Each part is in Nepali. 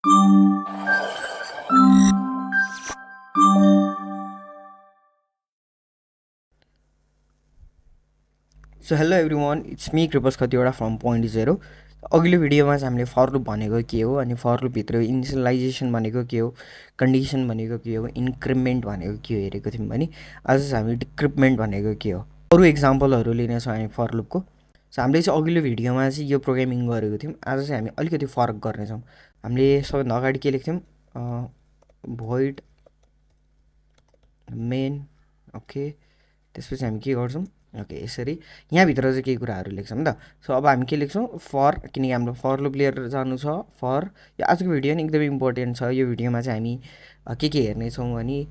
So hello everyone, it's me Kripas Katiwada from pointzero। अघिल्लो भिडियोमा चाहिँ हामीले फर लुप भनेको के हो, अनि फर लुपभित्र इनिसियलाइजेसन भनेको के हो, कन्डिसन भनेको के हो, इन्क्रिमेन्ट भनेको के हो हेरेको थियौँ भने आज चाहिँ हामी डिक्रिप्मेन्ट भनेको के हो, अरू एक्जाम्पलहरू लिनेछौँ हामी फर लुपको। सो हामीले चाहिँ अघिल्लो भिडियोमा चाहिँ यो प्रोग्रामिङ गरेको थियौँ, आज चाहिँ हामी अलिकति फरक गर्नेछौँ। हामीले सबैभन्दा अगाडि के लेख्थ्यौँ, भोइड मेन, ओके। त्यसपछि हामी के गर्छौँ, ओके यसरी यहाँभित्र चाहिँ केही कुराहरू लेख्छौँ नि त। सो अब हामी के लेख्छौँ, फर, किनकि हाम्रो फर लुप लिएर जानु छ। फर यो आजको भिडियो नि एकदमै इम्पोर्टेन्ट छ। यो भिडियोमा चाहिँ हामी के हेर्नेछौँ भने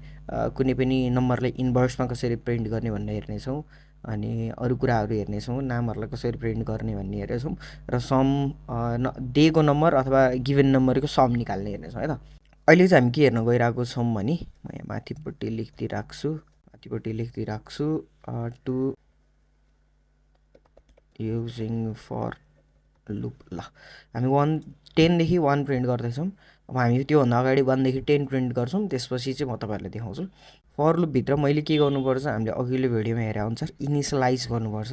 कुनै पनि नम्बरलाई इन्भर्समा कसरी प्रिन्ट गर्ने भन्ने हेर्नेछौँ, अनि अरू कुराहरू हेर्नेछौँ, नामहरूलाई कसरी प्रिन्ट गर्ने भन्ने हेर्नेछौँ, र सम दिएको नम्बर अथवा गिभन नम्बरको सम निकाल्ने हेर्नेछौँ है त। अहिले चाहिँ हामी के हेर्न गइरहेको छौँ भने म यहाँ माथिपट्टि लेख्दिराख्छु टु युजिङ फर लुप। ल हामी 10देखि 1 प्रिन्ट गर्दैछौँ। अब हामी त्योभन्दा अगाडि 1देखि 10 प्रिन्ट गर्छौँ, त्यसपछि चाहिँ म तपाईँहरूलाई देखाउँछु। फर लुपभित्र मैले के गर्नुपर्छ, हामीले अघिल्लो भिडियोमा हेरे अनुसार इनिसियलाइज गर्नुपर्छ।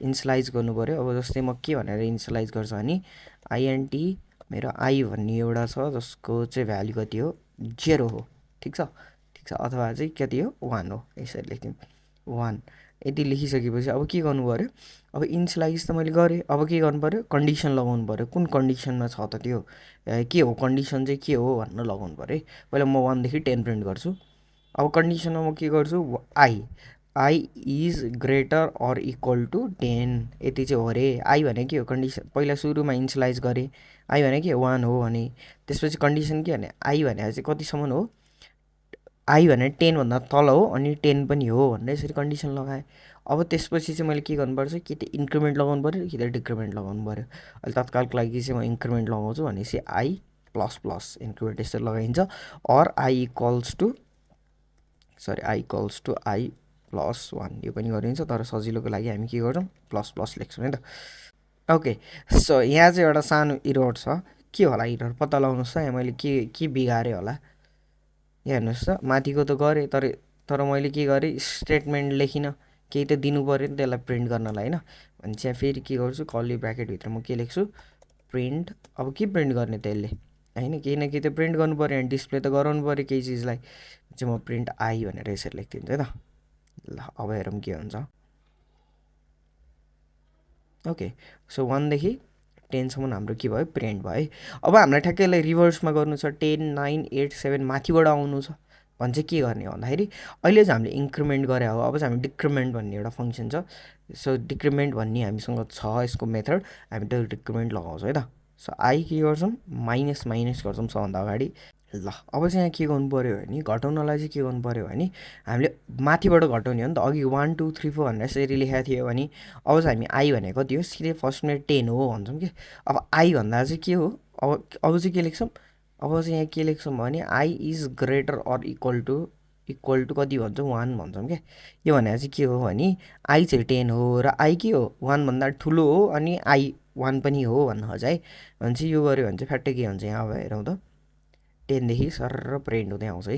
इनिसियलाइज गर्नु पऱ्यो। अब जस्तै म के भनेर इनिसियलाइज गर्छु भने आइएनटी मेरो आई भन्ने एउटा छ जसको चाहिँ भ्याल्यु कति हो, 0 हो। ठिक छ, अथवा चाहिँ कति हो, 1 हो। यसरी लेख्थ्यौँ 1। यति लेखिसकेपछि अब के गर्नु पऱ्यो, अब इनिसियलाइज त मैले गरेँ, अब के गर्नु पऱ्यो, कन्डिसन लगाउनु पऱ्यो। कुन कन्डिसनमा छ त त्यो, के हो कन्डिसन चाहिँ के हो भनेर लगाउनु पऱ्यो है। पहिला म 1देखि 10 प्रिन्ट गर्छु। अब कन्डिसनमा म के गर्छु, i is greater or equal to 10, यति चाहिँ हो अरे। आई भने के हो, कन्डिसन पहिला सुरुमा इनिसियलाइज गरेँ, आई भने के 1 हो भने, त्यसपछि कन्डिसन के भने आई भने चाहिँ कतिसम्म हो, आई भने 10 भन्दा तल हो अनि 10 पनि हो भनेर यसरी कन्डिसन लगाएँ। अब त्यसपछि चाहिँ मैले के गर्नुपर्छ, कि त इन्क्रिमेन्ट लगाउनु पऱ्यो कि त डिक्रिमेन्ट लगाउनु पऱ्यो। अहिले तत्कालको लागि चाहिँ म इन्क्रिमेन्ट लगाउँछु, भनेपछि आई प्लस प्लस इन्क्रिमेन्ट यसरी लगाइन्छ। Or i equals to i plus 1 यो पनि गरिन्छ, तर सजिलोको लागि हामी के गर्छौँ, प्लस प्लस लेख्छौँ है त। ओके, सो यहाँ चाहिँ एउटा सानो इरर छ। के होला इरर, पत्ता लगाउनुहोस् त। यहाँ मैले के बिगारेँ होला, यहाँ हेर्नुहोस् त। माथिको त गरेँ, तर मैले के गरेँ, स्टेटमेन्ट लेखिनँ। केही त दिनु पऱ्यो नि त्यसलाई प्रिन्ट गर्नलाई होइन। भने चाहिँ फेरि के गर्छु, कर्ली ब्राकेटभित्र म के लेख्छु, प्रिन्ट। अब के प्रिन्ट गर्ने त्यसले होइन, केही न केही त प्रिन्ट गर्नु पऱ्यो, अनि डिस्प्ले त गराउनु पऱ्यो केही चिजलाई। चाहिँ म प्रिन्ट आई भनेर यसरी लेखिदिन्छु है त। ल अब हेरौँ के हुन्छ। ओके, सो 1देखि 10सम्म हाम्रो के भयो, प्रिन्ट भयो है। अब हामीलाई ठ्याक्कै यसलाई रिभर्समा गर्नु छ, 10, 9, 8, 7 माथिबाट आउनु छ भने चाहिँ के गर्ने भन्दाखेरि, अहिले चाहिँ हामीले इन्क्रिमेन्ट गरे हो, अब चाहिँ हामी डिक्रिमेन्ट भन्ने एउटा फङ्सन छ। सो डिक्रिमेन्ट भन्ने हामीसँग छ यसको मेथड, हामी त्यो डिक्रिमेन्ट लगाउँछौँ है त। सो आई के गर्छौँ, माइनस गर्छौँ सबभन्दा अगाडि। ल अब चाहिँ यहाँ के गर्नु पऱ्यो भने, घटाउनलाई चाहिँ के गर्नु पऱ्यो भने, हामीले माथिबाट घटाउने हो नि त। अघि 1, 2, 3, 4 भनेर यसरी लेखेको थियो भने, अब चाहिँ हामी आई भनेको कति हो, सिधै फर्स्टमा 10 हो भन्छौँ कि। अब आई भन्दा चाहिँ के हो, अब चाहिँ के लेख्छौँ, अब चाहिँ यहाँ के लेख्छौँ भने i is greater or equal to कति भन्छौँ, 1 भन्छौँ क्या। यो भनेर चाहिँ के हो भने, आई चाहिँ 10 हो र आई के हो, 1 भन्दा ठुलो हो, अनि आई 1 पनि हो भन्नु खोज है। भने चाहिँ यो गऱ्यो भने चाहिँ फ्याट्टै के हुन्छ, यहाँ अब हेरौँ त, 10देखि सर प्रिन्ट हुँदै आउँछ है।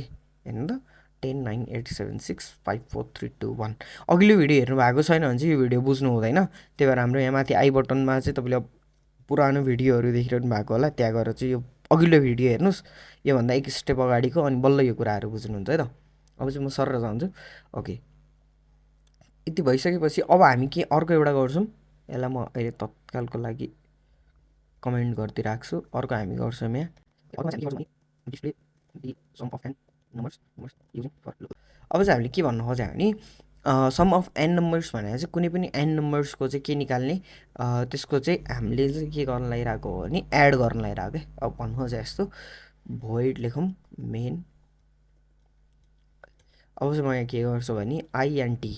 हेर्नु त, 10, 9, 8, 7, 6, 5, 4, 3, 2, 1। अघिल्लो भिडियो हेर्नु भएको छैन भने चाहिँ यो भिडियो बुझ्नु हुँदैन। त्यही भएर हाम्रो यहाँ माथि आई बटनमा चाहिँ तपाईँले पुरानो भिडियोहरू देखिरहनु भएको होला, त्यहाँ गएर चाहिँ यो अघिल्लो भिडियो हेर्नुहोस्, योभन्दा एक स्टेप अगाडिको, अनि बल्ल यो कुराहरू बुझ्नुहुन्छ है त। अब चाहिँ म सर जान्छु। ओके, यति भइसकेपछि अब हामी के अर्को एउटा गर्छौँ, यसलाई म अहिले तत्कालको लागि कमेन्ट गरिदिइराख्छु। अर्को हामी गर्छौँ यहाँ display the sum of n numbers using for loop. अब चाहिँ हामीले के भन्नु खोज्यो भने, सम अफ एन नम्बर्स भनेर चाहिँ कुनै पनि एन नम्बर्सको चाहिँ के निकाल्ने, त्यसको चाहिँ हामीले चाहिँ के गर्न लागिरहेको हो भने एड गर्न लागिरहेको है। अब भन्नु खोजे यस्तो, भोइड लेखौँ मेन। अब चाहिँ म यहाँ के गर्छु भने आइएनटी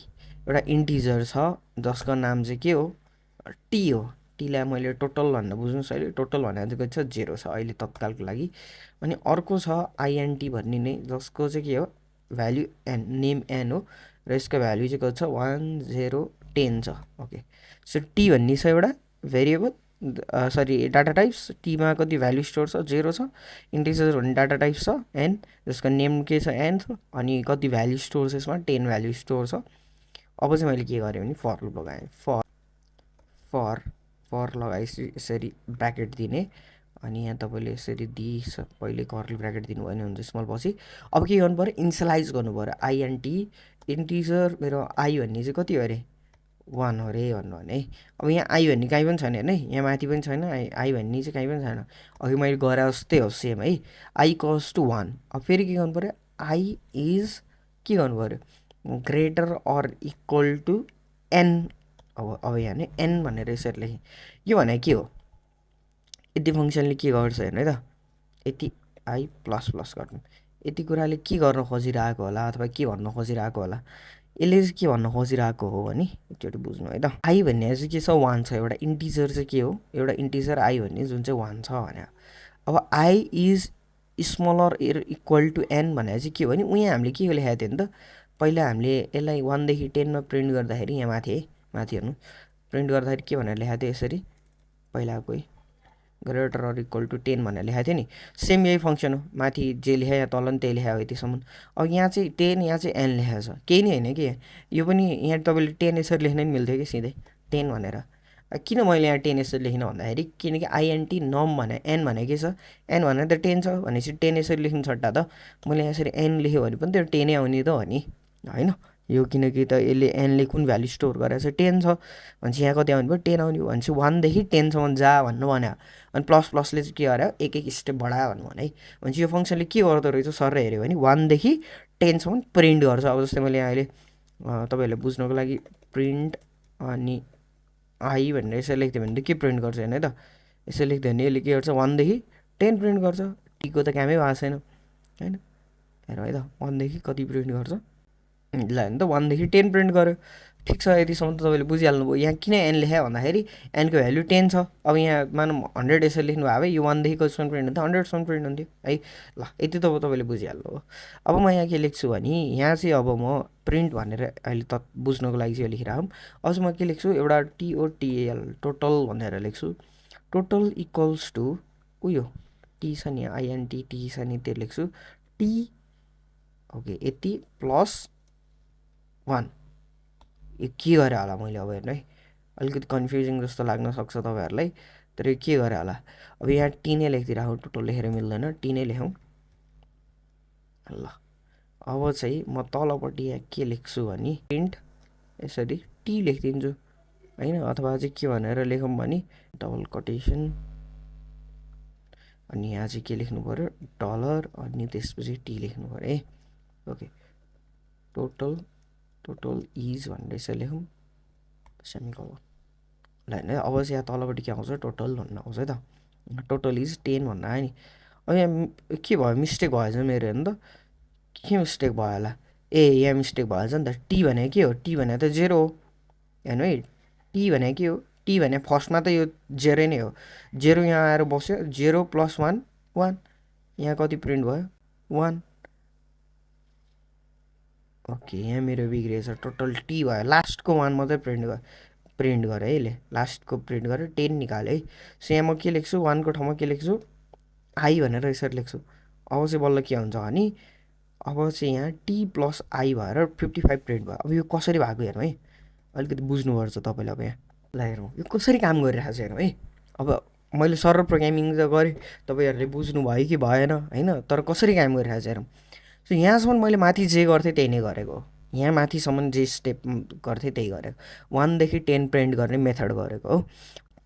एउटा इन्टिजर छ जसको नाम चाहिँ के हो, टी हो। टीलाई मैले टोटल भनेर बुझ्नुहोस्, अहिले टोटल भनेर चाहिँ छ 0 छ अहिले तत्कालको लागि। अनि अर्को छ आइएनटी भन्ने नै, जसको चाहिँ के हो, भ्याल्यु एन, नेम एन हो, र यसको भ्याल्यु चाहिँ कति छ, 1, 0, 10 छ। ओके, सो टी भन्ने छ एउटा भेरिएबल, सरी डाटा टाइप्स, टीमा कति भ्याल्यु स्टोर छ 0 छ, इन्टिजर भन्ने डाटा टाइप छ एन, जसको नेम के छ एन छ, अनि कति भ्याल्यु स्टोर छ यसमा 10 भ्याल्यु स्टोर छ। अब चाहिँ मैले के गरेँ भने फर लुप लगाएँ, फर फर लगाएपछि यसरी ब्राकेट दिने, अनि यहाँ तपाईँले यसरी दिइस पहिले कर्ली ब्राकेट दिनुभयो भने हुन्छ स्मल पछि। अब के गर्नु पऱ्यो, इनिसियलाइज गर्नु पऱ्यो आइएनटी इन्टिजर मेरो आई भन्ने चाहिँ कति हो अरे 1 हो अरे भन्नु भने है। अब यहाँ आई भन्ने कहीँ पनि छैन हेर्नु है, यहाँ माथि पनि छैन, आई भन्ने चाहिँ कहीँ पनि छैन, अघि मैले गरे जस्तै हो सेम है, आई कस टु 1। अब फेरि के गर्नु पऱ्यो, आई इज के गर्नु पऱ्यो greater or equal to n. अब यहाँ नि एन भनेर यसरी लेखेँ, यो भने के हो, यति फङ्सनले के गर्छ हेर्नु है त, यति आई प्लस प्लस गर्नु, यति कुराले के गर्न खोजिरहेको होला अथवा के भन्न खोजिरहेको होला, यसले चाहिँ के भन्न खोजिरहेको हो भने एकचोटि बुझ्नु है त। आई भन्ने चाहिँ के छ 1 छ, एउटा इन्टिजर चाहिँ के हो, एउटा इन्टिजर आई भन्ने जुन चाहिँ 1 छ भने। अब i is smaller equal to n भनेर चाहिँ के हो भने उहाँ हामीले के लेखाएको थियो नि त, पहिला हामीले यसलाई 1 देखि 10 मा प्रिन्ट गर्दाखेरि यहाँ माथि है, माथि हेर्नु प्रिन्ट गर्दाखेरि के भनेर लेखाएको थियो यसरी, पहिलाको ग्रेटर अर इक्वल टु 10 भनेर लेखाएको थियो नि, सेम यही फङ्सन हो, माथि जे लेखायो यहाँ तल नि त्यही लेखायो यतिसम्म। अब यहाँ चाहिँ 10 यहाँ चाहिँ एन लेखाएको छ, केही नै होइन कि यो पनि यहाँ तपाईँले 10 यसरी लेख्न नि मिल्थ्यो कि सिधै 10 भनेर। किन मैले यहाँ 10 यसरी लेखिनँ भन्दाखेरि किनकि आइएनटी नम भने एन भने के छ, एन भने त 10 छ भनेपछि 10 यसरी लेख्नु सट्टा त मैले यहाँ यसरी एन लेख्यो भने पनि त्यो 10 नै आउने त हो नि होइन। यो किनकि त यसले एनले कुन भ्याल्यु स्टोर गरेर चाहिँ 10 छ भनेपछि यहाँ कति आउने भयो 10 आउने भयो भनेपछि 1 देखि 10 सम्म जा भन्नु भन्यो। अनि प्लस प्लसले चाहिँ के गर्यो एक एक स्टेप बढायो भन्नु भने है, भनेपछि यो फङ्सनले के गर्दो रहेछ सर हेऱ्यो भने 1 देखि 10 सम्म प्रिन्ट गर्छ। अब जस्तै मैले अहिले तपाईँहरूले बुझ्नको लागि प्रिन्ट अनि आई भनेर यसरी लेख्थ्यो भने त के प्रिन्ट गर्छ हेर्नु है त, यसरी लेख्थ्यो भने यसले के गर्छ 1 देखि 10 प्रिन्ट गर्छ, टीको त कामै भएको छैन होइन। हेर है त 1 देखि कति प्रिन्ट गर्छ, ल होइन त 1 देखि 10 प्रिन्ट गर्यो, ठिक छ यतिसम्म त तपाईँले बुझिहाल्नुभयो। यहाँ किन एन लेखायो भन्दाखेरि एनको भ्याल्यु 10 छ, अब यहाँ मानौँ 100 यसरी लेख्नु भयो भए यो 1 देखि कतिसम्म प्रिन्ट हुन्थ्यो 100सम्म प्रिन्ट हुन्थ्यो है। ल यति त तपाईँले बुझिहाल्नुभयो। अब म यहाँ के लेख्छु भने यहाँ चाहिँ अब म प्रिन्ट भनेर अहिले त बुझ्नको लागि चाहिँ लेखिरहेको, अझ म के लेख्छु एउटा टिओटिएल टोटल भनेर लेख्छु, टोटल इक्वल्स टु उयो टी छ नि आइएनटी टी छ नि त्यो लेख्छु टी ओके यति प्लस 1। यो के गरेँ होला मैले अब हेर्नु है, अलिकति कन्फ्युजिङ जस्तो लाग्न सक्छ तपाईँहरूलाई, तर यो के गरेँ होला, अब यहाँ टी नै लेखिदिरहेको टोटल लेखेर मिल्दैन, टी नै लेखौँ। ल अब चाहिँ म तलपट्टि यहाँ के लेख्छु भने प्रिन्ट यसरी टी लेखिदिन्छु होइन, अथवा चाहिँ के भनेर लेखौँ भने डबल कोटेसन अनि यहाँ चाहिँ के लेख्नु पऱ्यो डलर अनि त्यसपछि टी लेख्नु पऱ्यो है। ओके टोटल टोटल इज भनेर यसरी लेखौँ सेमिकोलन, ल होइन अब चाहिँ यहाँ तलपट्टि के आउँछ टोटल भन्नु आउँछ है त, टोटल इज 10 भन्नु आयो नि। अब यहाँ के भयो मिस्टेक भएछ मेरो हेर्नु त, के मिस्टेक भयो होला, ए यहाँ मिस्टेक भएछ नि त, टी भने के हो, टी भने त 0 हो हेर्नु है, टी भने के हो, टी भने फर्स्टमा त यो 0 नै हो, 0 यहाँ आएर बस्यो 0 प्लस 1 1, यहाँ कति प्रिन्ट भयो 1। ओके यहाँ मेरो बिग्रिएछ टोटल टी भयो, लास्टको 1 मात्रै प्रिन्ट गरेँ है यसले, लास्टको प्रिन्ट गरेर 10 निकाल्यो है। सो यहाँ म के लेख्छु 1 को ठाउँमा के लेख्छु आई भनेर यसरी लेख्छु। अब चाहिँ बल्ल के हुन्छ भने अब चाहिँ यहाँ टी प्लस आई भएर 55 प्रिन्ट भयो। अब यो कसरी भएको हेरौँ है, अलिकति बुझ्नुपर्छ तपाईँले। अब यहाँ ल हेरौँ यो कसरी काम गरिरहेको छ हेरौँ है। अब मैले सरल प्रोग्रामिङ त गरेँ, तपाईँहरूले बुझ्नुभयो कि भएन होइन, तर कसरी काम गरिरहेको छ हेरौँ। सो यहाँसम्म मैले माथि जे गर्थेँ त्यही नै गरेको, यहाँ माथिसम्म जे स्टेप गर्थेँ त्यही गरेको, 1 देखि 10 प्रिन्ट गर्ने मेथड गरेको हो।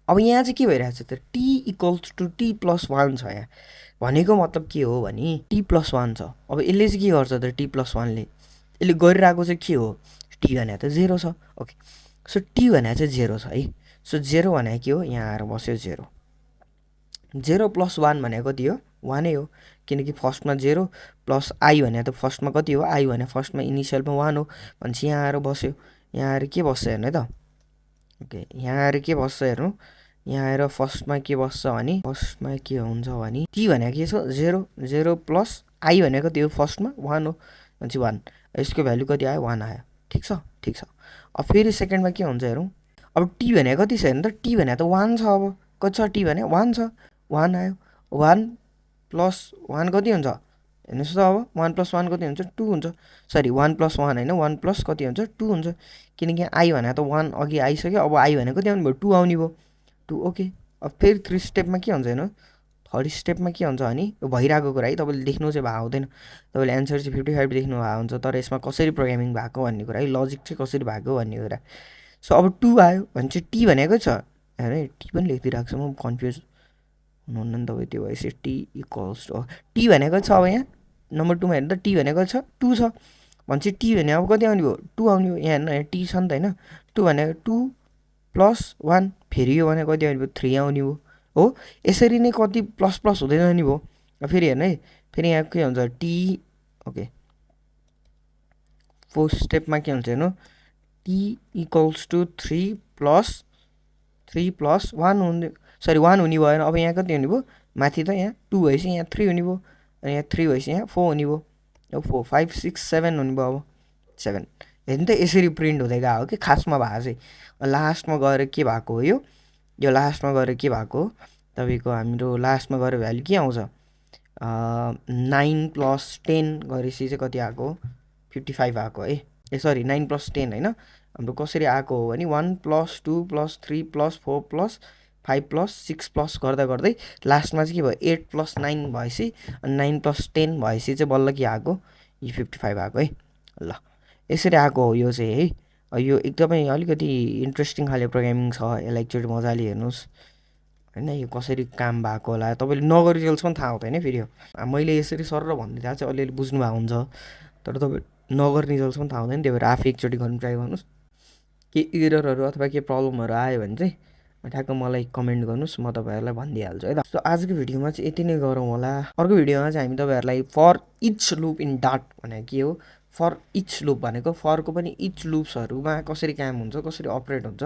अब यहाँ चाहिँ के भइरहेको छ त t equals to t plus 1 छ, यहाँ भनेको मतलब के हो भने टी प्लस 1 छ। अब यसले चाहिँ के गर्छ त टी प्लस 1ले यसले गरिरहेको चाहिँ के हो, टी भने त 0 छ। ओके सो टी भने चाहिँ 0 छ है, सो 0 भने के हो यहाँ आएर बस्यो 0, 0 प्लस 1 भनेको कति हो 1 नै हो, किनकि फर्स्टमा 0 प्लस आई भने त फर्स्टमा कति हो, आई भने फर्स्टमा इनिसियलमा 1 हो भनेपछि यहाँ आएर बस्यो, यहाँ आएर के बस्छ हेर्नु है त। ओके यहाँ आएर के बस्छ हेर्नु, यहाँ आएर फर्स्टमा के बस्छ भने फर्स्टमा के हुन्छ भने टी भनेको के छ 0, 0 प्लस आई भनेको त्यो फर्स्टमा 1 हो भनेपछि 1, यसको भ्यालु कति आयो 1 आयो, ठिक छ ठिक छ। अब फेरि सेकेन्डमा के हुन्छ हेरौँ, अब टी भनेको कति छ हेर्नु त, टी भने त 1 छ, अब कति छ टी भने 1 छ, 1 आयो। 1 प्लस 1 कति हुन्छ हेर्नुहोस् त अब 1 प्लस 1 कति हुन्छ 2 हुन्छ। सरी 1 प्लस 1 होइन 1 प्लस कति हुन्छ 2 हुन्छ, किनकि आई भने त 1 अघि आइसक्यो। अब आई भने कति आउने भयो 2 आउने भयो 2। ओके, अब फेरि 3 स्टेपमा के हुन्छ हेर्नु, थर्ड स्टेपमा के हुन्छ भने यो भइरहेको कुरा है, तपाईँले देख्नु चाहिँ भएको हुँदैन, तपाईँले एन्सर चाहिँ 55 देख्नु भएको हुन्छ, तर यसमा कसरी प्रोग्रामिङ भएको भन्ने कुरा है, लजिक चाहिँ कसरी भएको भन्ने कुरा। सो अब 2 आयो भने चाहिँ टी भनेको छ हेर है, टी पनि लेखिदिइरहेको छ, म कन्फ्युज हुनुहुन्न नि तपाईँ, त्यो भएपछि टी इक्वल्स टु टी भनेको छ अब यहाँ नम्बर 2मा हेर्नु त टी भनेको छ 2 छ भने चाहिँ टी भने अब कति आउने भयो 2 आउने भयो। यहाँ हेर्नु यहाँ टी छ नि त होइन, 2 भनेको 2 प्लस 1 फेरि यो भनेको कति आउने भयो 3 आउने भयो हो। यसरी नै कति प्लस प्लस हुँदै जाने भयो। फेरि हेर्नु है, फेरि यहाँ के हुन्छ टी, ओके फोर्थ स्टेपमा के हुन्छ हेर्नु, टी इक्वल्स टु 3 प्लस 1 हुने, सरी 1 हुने भएन। अब यहाँ कति हुने भयो माथि त यहाँ 2 भएपछि यहाँ 3 हुने भयो, अनि यहाँ 3 भएपछि यहाँ 4 हुने भयो। अब 4 5 6 7 हुने भयो, अब 7 हेर्नु त यसरी प्रिन्ट हुँदै गएको हो कि खासमा भएको चाहिँ लास्टमा गएर के भएको हो, यो लास्टमा गएर के भएको हो तपाईँको हाम्रो लास्टमा गएर भ्याल्यु के आउँछ 9 प्लस 10 गरेपछि चाहिँ कति आएको हो 55 आएको है। ए सरी 9 प्लस 10 होइन, हाम्रो कसरी आएको हो भने 1 plus 2 plus 3 plus 4 plus 5 plus 6 plus गर्दा गर्दै लास्टमा चाहिँ के भयो 8 प्लस 9 भएपछि, अनि 9 प्लस 10 भएपछि चाहिँ बल्ल के आएको यो 55 आएको है। ल यसरी आएको हो यो चाहिँ है। यो एकदमै अलिकति इन्ट्रेस्टिङ खाले प्रोग्रामिङ छ, यसलाई एकचोटि मजाले हेर्नुहोस् होइन, यो कसरी काम भएको होला तपाईँले नगरिजेलसम्म थाहा हुँदैन फेरि। यो मैले यसरी सर भनिदिँदा चाहिँ अलिअलि बुझ्नु भएको हुन्छ, तर तपाईँ नगर्नेजेलसम्म थाहा हुँदैन, त्यही भएर आफै एकचोटि गर्नु ट्राई गर्नुहोस्। के इररहरू अथवा के प्रब्लमहरू आयो भने चाहिँ ठ्याक्क मलाई कमेन्ट गर्नुहोस्, म तपाईँहरूलाई भनिदिइहाल्छु है त। सो आजको भिडियोमा चाहिँ यति नै गरौँ होला। अर्को भिडियोमा चाहिँ हामी तपाईँहरूलाई फर इच लुप इन डाट भनेको के हो, फर इच लुप भनेको फरको पनि इच लुप्सहरूमा कसरी काम हुन्छ, कसरी अपरेट हुन्छ,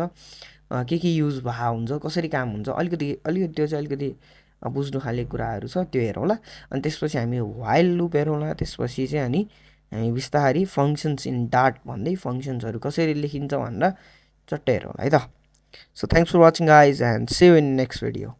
के युज भए हुन्छ, कसरी काम हुन्छ, अलिकति त्यो चाहिँ अलिकति बुझ्नु खाले कुराहरू छ, त्यो हेरौँला। अनि त्यसपछि हामी वाइल लुप हेरौँला। त्यसपछि चाहिँ हामी बिस्तारै फङ्सन्स इन डाट भन्दै फङ्सन्सहरू कसरी लेखिन्छ भनेर चट्टै हेरौँला है त। So thanks for watching guys and see you in the next video.